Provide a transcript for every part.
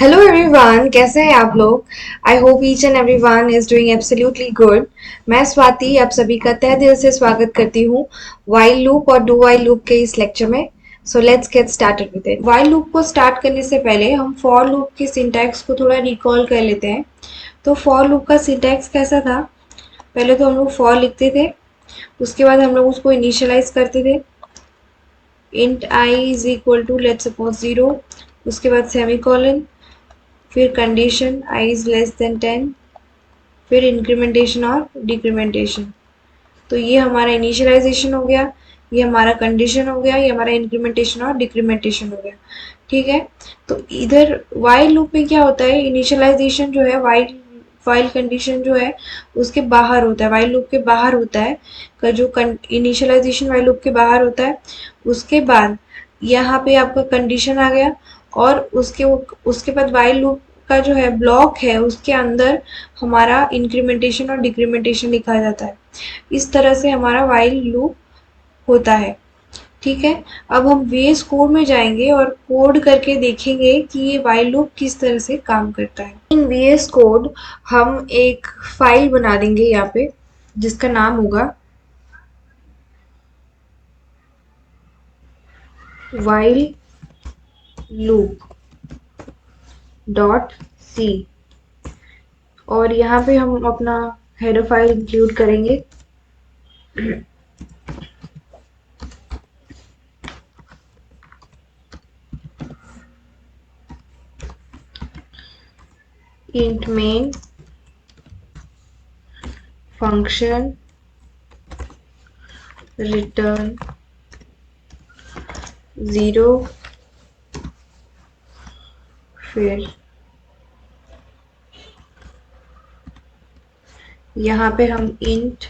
Hello everyone, कैसे हैं आप लोग। I hope each and everyone is doing absolutely good. मैं स्वाति आप सभी का तहे दिल से स्वागत करती हूँ वाइल लूप और डू वाइल लूप के इस लेक्चर में। So let's get started with it. While loop को स्टार्ट करने से पहले हम फॉर लूप की सिंटैक्स को थोड़ा रिकॉल कर लेते हैं। तो फॉर लूप का सिंटैक्स कैसा था? पहले तो हम लोग फॉर लिखते थे, उसके बाद हम लोग उसको इनिशियलाइज करते थे। Int i is equal to let's suppose 0, उसके बाद सेमीकोलन, फिर condition i is less than 10, फिर इंक्रीमेंटेशन और डिक्रीमेंटेशन। तो ये हमारा इनिशियलाइजेशन हो गया, ये हमारा कंडीशन हो गया, ये हमारा इंक्रीमेंटेशन और डिक्रीमेंटेशन हो गया। ठीक है। तो इधर वाइल लूप में क्या होता है, इनिशियलाइजेशन जो है वाइल वाइल कंडीशन जो है उसके बाहर होता है, वाइल लूप के बाहर होता है। का जो इनिशियलाइजेशन वाइल लूप के बाहर होता है, उसके बाद यहाँ पे आपका कंडीशन आ गया, और उसके बाद वाइल लूप का जो है ब्लॉक है उसके अंदर हमारा इंक्रीमेंटेशन और डिक्रीमेंटेशन लिखा जाता है। इस तरह से हमारा वाइल लूप होता है। ठीक है। अब हम वीएस कोड में जाएंगे और कोड करके देखेंगे कि ये वाइल लूप किस तरह से काम करता है। इन वीएस कोड हम एक फाइल बना देंगे यहाँ पे, जिसका नाम होगा वाइल लूप डॉट सी, और यहाँ पे हम अपना हेडर फाइल इंक्लूड करेंगे। int main function return 0, फिर यहाँ पे हम int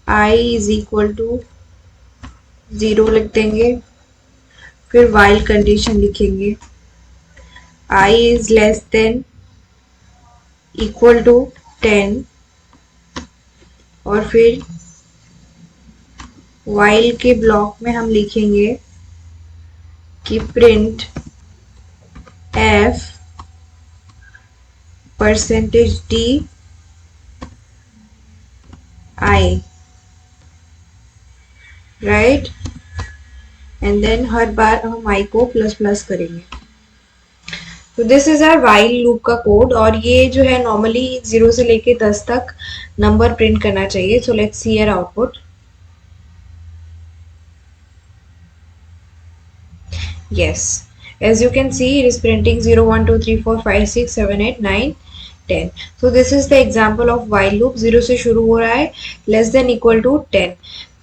i is equal to 0 लिख देंगे, फिर while कंडीशन लिखेंगे i is less than equal to 10, और फिर while के ब्लॉक में हम लिखेंगे कि print f %d i, right. And then हर बार हम i को प्लस प्लस करेंगे। तो this is our while loop का कोड, और ये जो है नॉर्मली 0 से लेके 10 तक नंबर प्रिंट करना चाहिए। So let's see our output. Yes, as you can see, it is printing 0, 1, 2, 3, 4, 5, 6, 7, 8, 9, 10. So this is the example of while loop. 0 से शुरू हो रहा है, लेस देन इक्वल टू 10,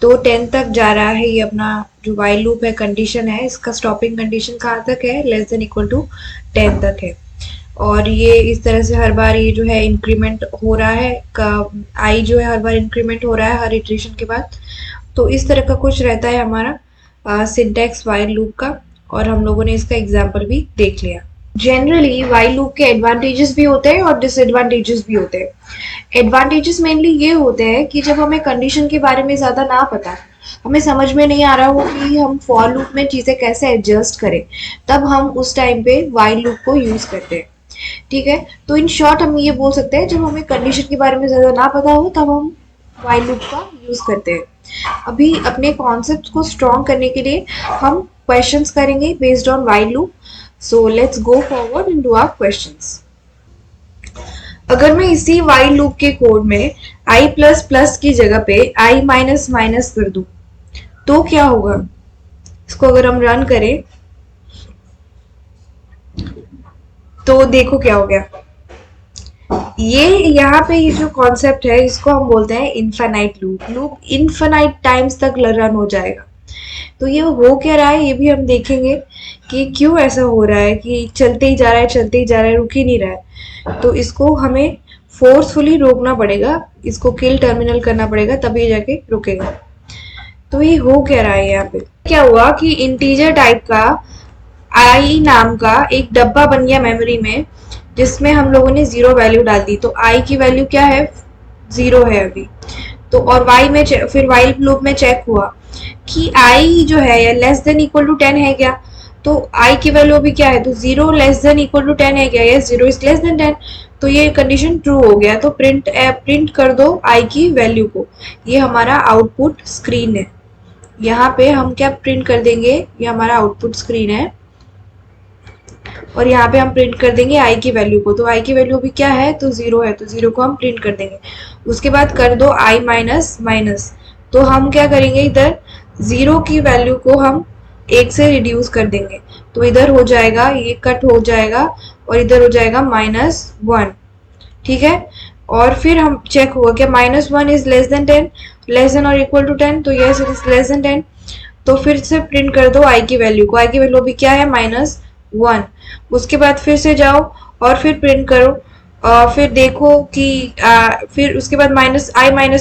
तो 10 तक जा रहा है। ये अपना जो while loop है कंडीशन है, इसका स्टॉपिंग कंडीशन कहाँ तक है, लेस देन इक्वल टू 10 तक है। और ये इस तरह से हर बार ये जो है इंक्रीमेंट हो रहा है, का आई जो है हर बार इंक्रीमेंट हो रहा है हर इटरेशन के बाद। तो इस तरह का कुछ रहता है हमारा सिंटैक्स वाइल लूप का, और हम लोगों ने इसका एग्जाम्पल भी देख लिया। जनरली वाइल लूप के एडवांटेजेस भी होते हैं और डिसएडवांटेजेस भी होते हैं। एडवांटेजेस मेनली ये होते हैं कि जब हमें कंडीशन के बारे में ज़्यादा ना पता, हमें समझ में नहीं आ रहा हो कि हम फॉर लूप में चीज़ें कैसे एडजस्ट करें, तब हम उस टाइम पे वाइल लूप को यूज़ करते हैं। ठीक है। तो इन शॉर्ट हम ये बोल सकते हैं, जब हमें कंडीशन के बारे में ज़्यादा ना पता हो तब हम वाइल लूप का यूज़ करते हैं। अभी अपने कॉन्सेप्ट को स्ट्रॉन्ग करने के लिए हम क्वेश्चंस करेंगे based on while loop. So let's go forward into our questions. अगर मैं इसी वाइल लूप के कोड में i प्लस प्लस की जगह पे i माइनस माइनस कर दूं, तो क्या होगा? इसको अगर हम रन करें तो देखो क्या हो गया। ये यहाँ पे ये जो कॉन्सेप्ट है इसको हम बोलते हैं infinite loop. Loop infinite times तक रन हो जाएगा। तो ये हो क्या रहा है ये भी हम देखेंगे कि क्यों ऐसा हो रहा है कि चलते ही जा रहा है, चलते ही जा रहा है, रुक ही नहीं रहा है। तो इसको हमें फोर्सफुली रोकना पड़ेगा, इसको किल टर्मिनल करना पड़ेगा, तभी जाके रुकेगा। तो ये हो क्या रहा है यहाँ पे? क्या हुआ कि इंटीजर टाइप का आई नाम का एक डब्बा बन गया मेमोरी में, जिसमें हम लोगों ने 0 वैल्यू डाल दी। तो आई की वैल्यू क्या है, 0 है अभी। तो और वाई में फिर वाइल लूप में चेक हुआ कि आई जो है लेस देन इक्वल टू 10 है क्या? तो आई की वैल्यू अभी क्या है, तो 0 लेस देन इक्वल टू 10 है क्या, यस 0 इज लेस देन 10, तो ये कंडीशन ट्रू हो गया। तो प्रिंट कर दो आई की वैल्यू को। ये हमारा आउटपुट स्क्रीन है। यहाँ पे हम क्या प्रिंट कर देंगे, ये हमारा आउटपुट स्क्रीन है और यहाँ पे हम प्रिंट कर देंगे आई की वैल्यू को। तो आई की वैल्यू भी क्या है, तो 0 है, तो 0 को हम प्रिंट कर देंगे। उसके बाद कर दो आई माइनस माइनस, तो हम क्या करेंगे, इधर 0 की वैल्यू को हम 1 से रिड्यूस कर देंगे। तो इधर हो जाएगा, ये कट हो जाएगा और इधर हो जाएगा -1। ठीक है, और फिर हम चेक होगा क्या -1 is less than 10, less than और इक्वल टू 10, तो yes it is less than 10। तो फिर से प्रिंट कर दो आई की वैल्यू को। आई की वैल्यू भी क्या है, -1। उसके बाद फिर से जाओ और फिर प्रिंट करो, फिर देखो कि फिर उसके बाद माइनस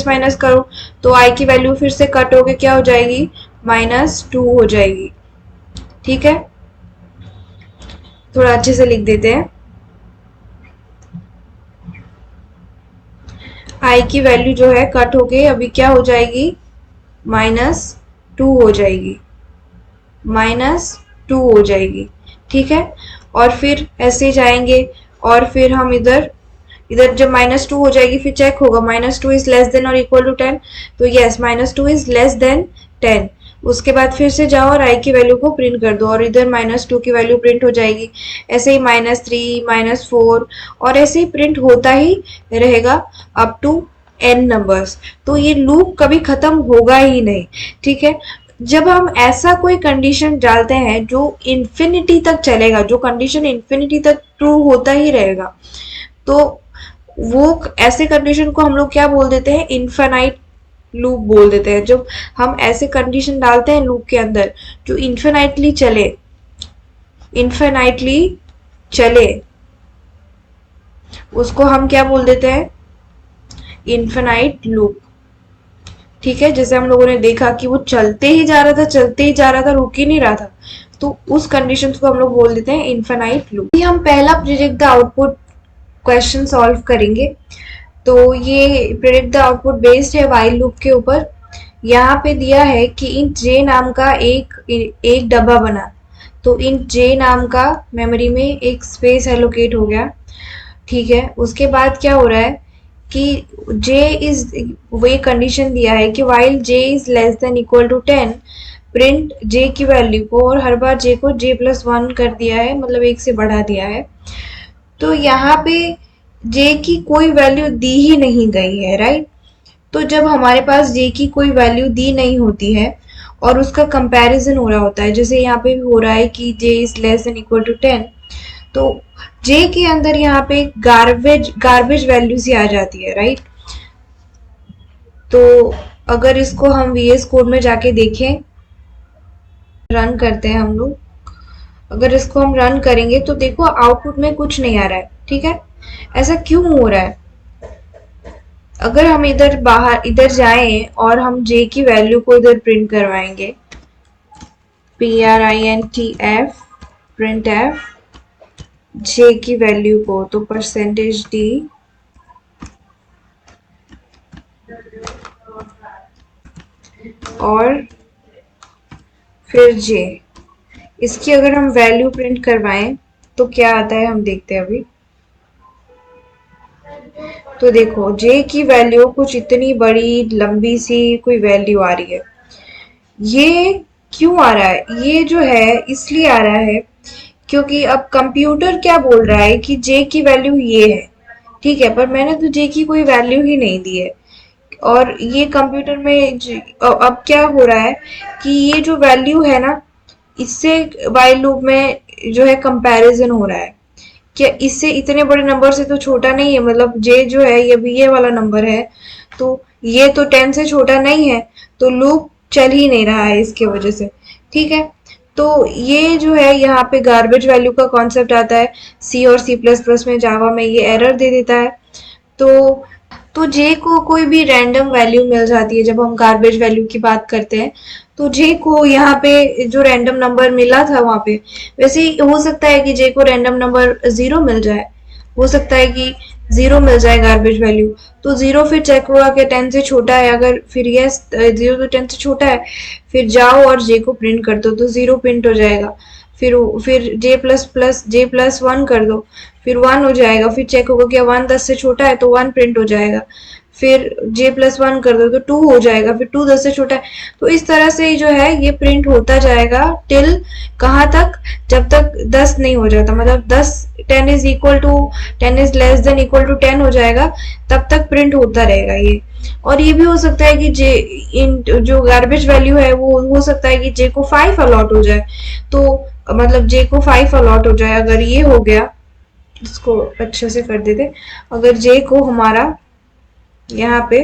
माइनस करो, तो आई की वैल्यू फिर से कट होके क्या हो जाएगी, -2 हो जाएगी। ठीक है, थोड़ा अच्छे से लिख देते हैं। आई की वैल्यू जो है कट होके अभी क्या हो जाएगी, -2 हो जाएगी, -2 हो जाएगी। ठीक है, और फिर ऐसे जाएंगे और फिर हम इधर इधर जब -2 हो जाएगी फिर चेक होगा -2 इज लेस देन और इक्वल टू 10, तो यस -2 इज लेस देन 10। उसके बाद फिर से जाओ और आई की वैल्यू को प्रिंट कर दो और इधर -2 की वैल्यू प्रिंट हो जाएगी। ऐसे ही -3 -4 और ऐसे ही प्रिंट होता ही रहेगा अप टू n नंबर्स। तो ये लूप कभी खत्म होगा ही नहीं। ठीक है, जब हम ऐसा कोई कंडीशन डालते हैं जो इन्फिनिटी तक चलेगा, जो कंडीशन इन्फिनिटी तक ट्रू होता ही रहेगा, तो वो ऐसे कंडीशन को हम लोग क्या बोल देते हैं, इन्फेनाइट लूप बोल देते हैं। जब हम ऐसे कंडीशन डालते हैं लूप के अंदर जो इन्फेनाइटली चले, इन्फेनाइटली चले, उसको हम क्या बोल देते हैं, इन्फेनाइट लूप। ठीक है, जैसे हम लोगों ने देखा कि वो चलते ही जा रहा था, चलते ही जा रहा था, रुक ही नहीं रहा था, तो उस कंडीशन को हम लोग बोल देते हैं इन्फेनाइट लूप। हम पहला predict the output question solve करेंगे। तो ये प्रिडिक्ट द आउटपुट बेस्ड है व्हाइल लूप के ऊपर। यहाँ पे दिया है कि इन जे नाम का एक डब्बा बना, तो इन जे नाम का मेमोरी में एक स्पेस एलोकेट हो गया। ठीक है, उसके बाद क्या हो रहा है कि जे इज, वो एक कंडीशन दिया है कि while j is less than equal to 10, print j की वैल्यू को, और हर बार जे को j+1 कर दिया है, मतलब 1 से बढ़ा दिया है। तो यहाँ पे जे की कोई वैल्यू दी ही नहीं गई है, राइट। तो जब हमारे पास जे की कोई वैल्यू दी नहीं होती है और उसका कंपैरिजन हो रहा होता है, जैसे यहाँ पे भी हो रहा है कि j is less than equal to 10, तो जे के अंदर यहाँ पे गार्बेज वैल्यूज ही आ जाती है, राइट। तो अगर इसको हम वीएस कोड में जाके देखें, रन करते हैं हम लोग, अगर इसको हम रन करेंगे तो देखो आउटपुट में कुछ नहीं आ रहा है। ठीक है, ऐसा क्यों हो रहा है। अगर हम इधर जाएं और हम जे की वैल्यू को इधर प्रिंट करवाएंगे, printf printf जे की वैल्यू को, तो %d और फिर जे, इसकी अगर हम वैल्यू प्रिंट करवाएं तो क्या आता है हम देखते हैं अभी। तो देखो जे की वैल्यू कुछ इतनी बड़ी लंबी सी कोई वैल्यू आ रही है। ये क्यों आ रहा है, ये जो है इसलिए आ रहा है क्योंकि अब कंप्यूटर क्या बोल रहा है कि जे की वैल्यू ये है। ठीक है, पर मैंने तो जे की कोई वैल्यू ही नहीं दी है, और ये कंप्यूटर में अब क्या हो रहा है कि ये जो वैल्यू है ना, इससे व्हाइल लूप में जो है कंपैरिजन हो रहा है, क्या इससे इतने बड़े नंबर से तो छोटा नहीं है, मतलब जे जो है ये भी ये वाला नंबर है, तो ये तो 10 से छोटा नहीं है, तो लूप चल ही नहीं रहा है इसके वजह से। ठीक है, तो ये जो है यहाँ पे गार्बेज वैल्यू का कॉन्सेप्ट आता है। सी और C++ में, जावा में ये एरर दे देता है। तो जे को कोई भी रैंडम वैल्यू मिल जाती है। जब हम गार्बेज वैल्यू की बात करते हैं तो जे को यहाँ पे जो रैंडम नंबर मिला था वहां पे, वैसे ही हो सकता है कि जे को रैंडम नंबर 0 मिल जाए, हो सकता है कि 0 मिल जाए गार्बेज वैल्यू। तो 0 फिर चेक हुआ कि 10 से छोटा है, अगर फिर यस 0 तो 10 से छोटा है, फिर जाओ और जे को प्रिंट कर दो तो 0 प्रिंट हो जाएगा। फिर J++J+1 कर दो, फिर 1 हो जाएगा, फिर चेक होगा क्या 1 10 से छोटा है तो 1 प्रिंट हो जाएगा, फिर J+1 कर दो तो 2 हो जाएगा, फिर 2 10 से छोटा है। तो इस तरह से जो है ये प्रिंट होता जाएगा टिल कहाँ तक, जब तक 10 नहीं हो जाता, मतलब 10 10 is equal to 10 is less than equal to 10 हो जाएगा, तब तक प्रिंट होता रहेगा ये। और ये भी हो सकता है कि जे इन जो गार्बेज वैल्यू है वो हो सकता है कि जे को 5 अलॉट हो जाए, तो मतलब जे को 5 अलॉट हो जाए। अगर ये हो गया, इसको अच्छे से कर देते, अगर जे को हमारा यहाँ पे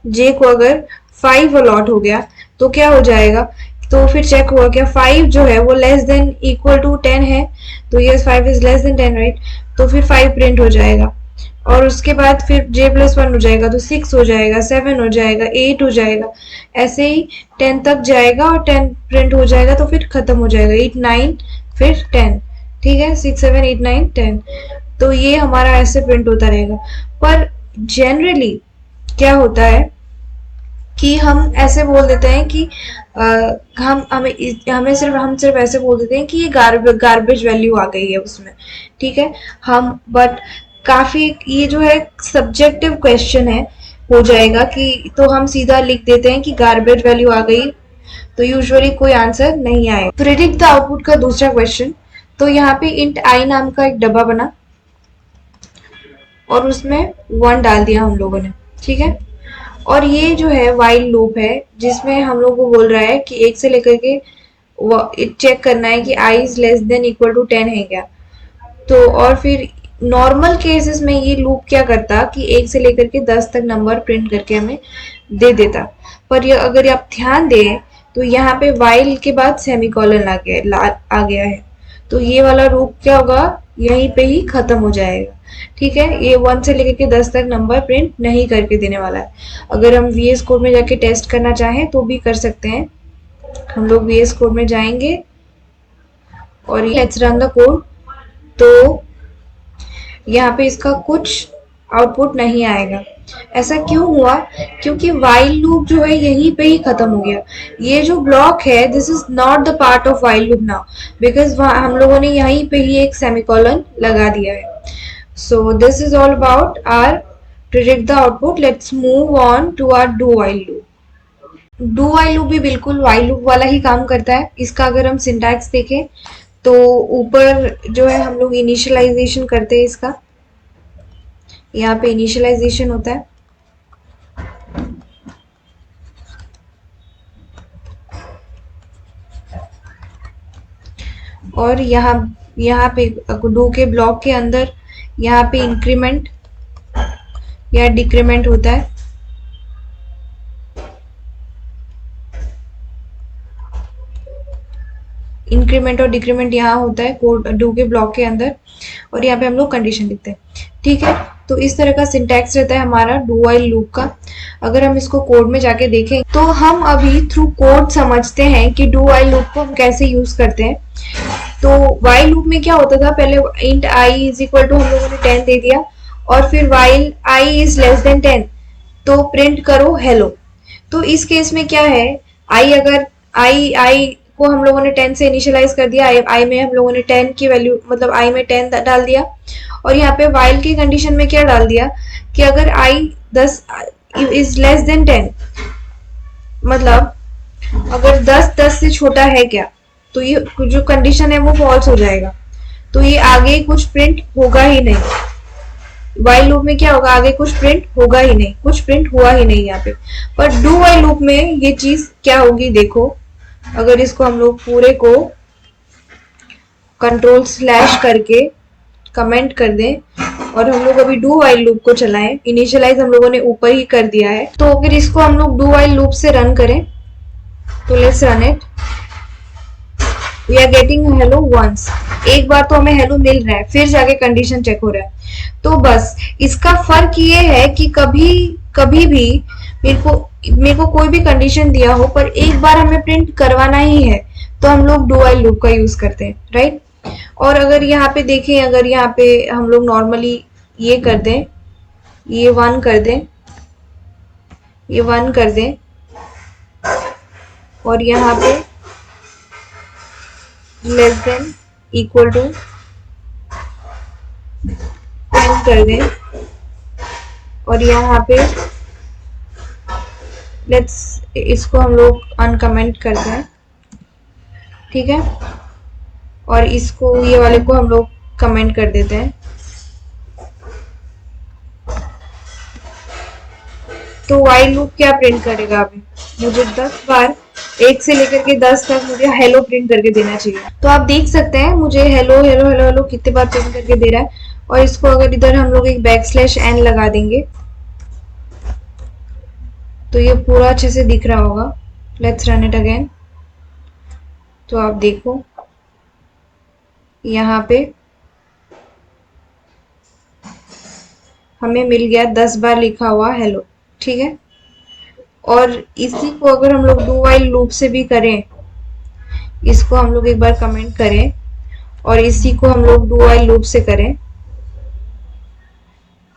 जे को अगर 5 अलॉट हो गया तो क्या हो जाएगा, तो फिर चेक हुआ क्या 5 जो है वो लेस देन इक्वल टू 10 है, तो ये 5 इज लेस देन 10 राइट, तो फिर 5 प्रिंट हो जाएगा। और उसके बाद फिर J+1 हो जाएगा तो 6 हो जाएगा, 7 हो जाएगा, 8 हो जाएगा, ऐसे ही 10 तक जाएगा और 10 प्रिंट हो जाएगा, तो फिर खत्म हो जाएगा 8 9 फिर 10। ठीक है, 6 7 8 9 10, तो ये हमारा ऐसे प्रिंट होता रहेगा। पर जनरली क्या होता है कि हम ऐसे बोल देते हैं कि हम सिर्फ ऐसे बोल देते हैं कि ये गार्बेज वैल्यू आ गई है उसमें। ठीक है, हम बट काफी ये जो है सब्जेक्टिव क्वेश्चन है, हो जाएगा कि तो हम सीधा लिख देते हैं कि गार्बेज वैल्यू आ गई, तो यूजुअली कोई आंसर नहीं आएगा। प्रेडिक्ट द आउटपुट का दूसरा क्वेश्चन, तो यहाँ पे इंट आई नाम का एक डब्बा बना और उसमें 1 डाल दिया हम लोगों ने। ठीक है, और ये जो है वाइल लूप है जिसमें हम लोग को बोल रहा है कि 1 से लेकर के चेक करना है कि i is less than equal to 10 है क्या। तो और फिर नॉर्मल केसेस में ये लूप क्या करता कि 1 से लेकर के 10 तक नंबर प्रिंट करके हमें दे देता। पर ये अगर आप ध्यान दें तो यहाँ पे वाइल के बाद सेमीकोलन आ गया है, तो ये वाला लूप क्या होगा, यहीं पे ही खत्म हो जाएगा। ठीक है, ये 1 से लेकर के 10 तक नंबर प्रिंट नहीं करके देने वाला है। अगर हम VS कोड में जाके टेस्ट करना चाहें तो भी कर सकते हैं। हम लोग VS कोड में जाएंगे और लेट्स रन द कोड, तो यहाँ पे इसका कुछ आउटपुट नहीं आएगा। ऐसा क्यों हुआ, क्योंकि वाइल लूप जो है यहीं पे ही खत्म हो गया। ये जो ब्लॉक है this is not the part of while loop now, because हम लोगों ने यहीं पे ही एक सेमीकोलन लगा दिया है। So this is all about our predict the output. Let's move on to our do while loop. Do while loop भी बिल्कुल while loop वाला ही काम करता है। इसका अगर हम सिंटैक्स देखें तो ऊपर जो है हम लोग इनिशियलाइजेशन करते हैं इसका, यहाँ पे इनिशियलाइजेशन होता है, और यहाँ पे डू के ब्लॉक के अंदर यहाँ पे इंक्रीमेंट या डिक्रीमेंट होता है। इंक्रीमेंट और डिक्रीमेंट यहाँ होता है कोड डू के ब्लॉक के अंदर, और यहाँ पे हम लोग कंडीशन लिखते हैं। ठीक है, तो इस तरह का सिंटैक्स रहता है हमारा डू व्हाइल लूप का। अगर हम इसको कोड में जाके देखें तो हम अभी थ्रू कोड समझते हैं कि डू व्हाइल लूप को हम कैसे यूज करते हैं। तो व्हाइल लूप में क्या होता था, पहले int i is equal to हम लोगों ने 10 दे दिया, और फिर while i is less than 10 तो प्रिंट करो हेलो। तो इस केस में क्या है, आई अगर आई को हम लोगों ने 10 से इनिशियलाइज कर दिया, आई में हम लोगों ने 10 की वैल्यू मतलब आई में 10 डाल दिया, और यहाँ पे वाइल की कंडीशन में क्या डाल दिया कि अगर आई 10 इज लेस देन 10, मतलब अगर 10 से छोटा है क्या, तो ये जो कंडीशन है वो फॉल्स हो जाएगा, तो ये आगे कुछ प्रिंट होगा ही नहीं। वाइल लूप में क्या होगा, आगे कुछ प्रिंट होगा ही नहीं, कुछ प्रिंट हुआ ही नहीं यहाँ पे। पर डू वाइल लूप में ये चीज क्या होगी देखो, अगर इसको हम लोग पूरे को कंट्रोल स्लैश करके कमेंट कर दें और हम लोग अभी डू वाइल लूप को चलाएं, इनिशियलाइज हम लोगों ने ऊपर ही कर दिया है, तो अगर इसको हम लोग डू वाइल लूप से रन करें तो let's run it, we are getting hello once, एक बार तो हमें हेलो मिल रहा है, फिर जाके कंडीशन चेक हो रहा है। तो बस इसका फर्क ये है कि कभी कभी भी मेरे को कोई भी कंडीशन दिया हो पर एक बार हमें प्रिंट करवाना ही है तो हम लोग डू वाइल लूप का यूज करते हैं, राइट। और अगर यहाँ पे देखें, अगर यहाँ पे हम लोग नॉर्मली ये कर दें, ये 1 कर दें, ये 1 कर दें, और यहाँ पे लेस देन इक्वल टू 10 कर दें और यहाँ पे लेट्स इसको हम लोग अनकमेंट करते हैं, ठीक है। और इसको ये वाले को हम लोग कमेंट कर देते हैं। तो व्हाइल लूप क्या प्रिंट करेगा? अभी मुझे 10 बार 1 से लेकर के 10 तक मुझे हेलो प्रिंट करके देना चाहिए। तो आप देख सकते हैं मुझे हेलो हेलो हेलो हेलो कितने बार प्रिंट करके दे रहा है। और इसको अगर इधर हम लोग एक बैकस्लैश n लगा देंगे तो ये पूरा अच्छे से दिख रहा होगा। Let's run it again. तो आप देखो यहाँ पे हमें मिल गया 10 बार लिखा हुआ हेलो, ठीक है। और इसी को अगर हम लोग डू व्हाइल लूप से भी करें, इसको हम लोग एक बार कमेंट करें और इसी को हम लोग डू व्हाइल लूप से करें,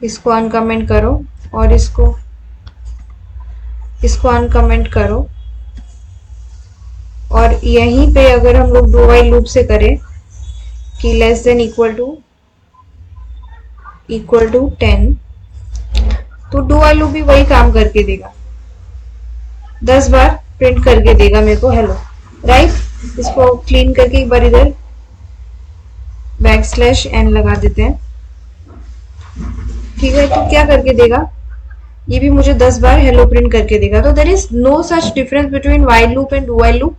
इसको अनकमेंट करो और इसको अनकमेंट करो। और यहीं पे अगर हम लोग डू व्हाइल लूप से करें कि लेस देन इक्वल टू 10, तो डू व्हाइल लूप भी वही काम करके देगा, 10 बार प्रिंट करके देगा मेरे को हेलो, राइट। इसको क्लीन करके एक बार इधर बैकस्लैश n लगा देते हैं, ठीक है। तो क्या करके देगा? ये भी मुझे 10 बार हेलो प्रिंट करके देगा। तो there is no such difference between while loop and do while loop.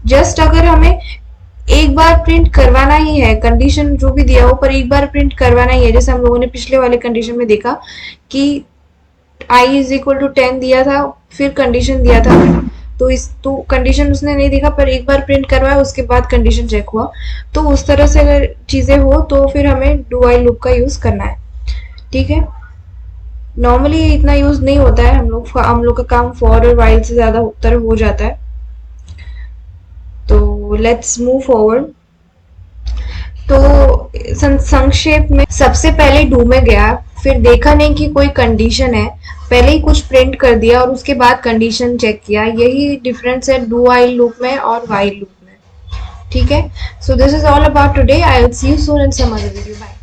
Just अगर हमें एक बार प्रिंट करवाना ही है, कंडीशन जो भी दिया हो पर एक बार प्रिंट करवाना ही है, जैसे हम लोगों ने पिछले वाले कंडीशन में देखा कि i इज इक्वल टू 10 दिया था, फिर कंडीशन दिया था, तो कंडीशन उसने नहीं देखा पर एक बार प्रिंट करवाया, उसके बाद कंडीशन चेक हुआ। तो उस तरह से अगर चीजें हो तो फिर हमें डू व्हाइल लूप का यूज करना है, ठीक है। नॉर्मली इतना यूज नहीं होता है, हम लोग का काम फॉर और व्हाइल से ज्यादा तरफ हो जाता है। तो लेट्स मूव फॉरवर्ड। तो संक्षेप में सबसे पहले डू में गया, फिर देखा नहीं कि कोई कंडीशन है, पहले ही कुछ प्रिंट कर दिया और उसके बाद कंडीशन चेक किया। यही डिफरेंस है डू व्हाइल लूप में और व्हाइल लूप में, ठीक है। So this is all about today. I will see you soon in some other video. Bye.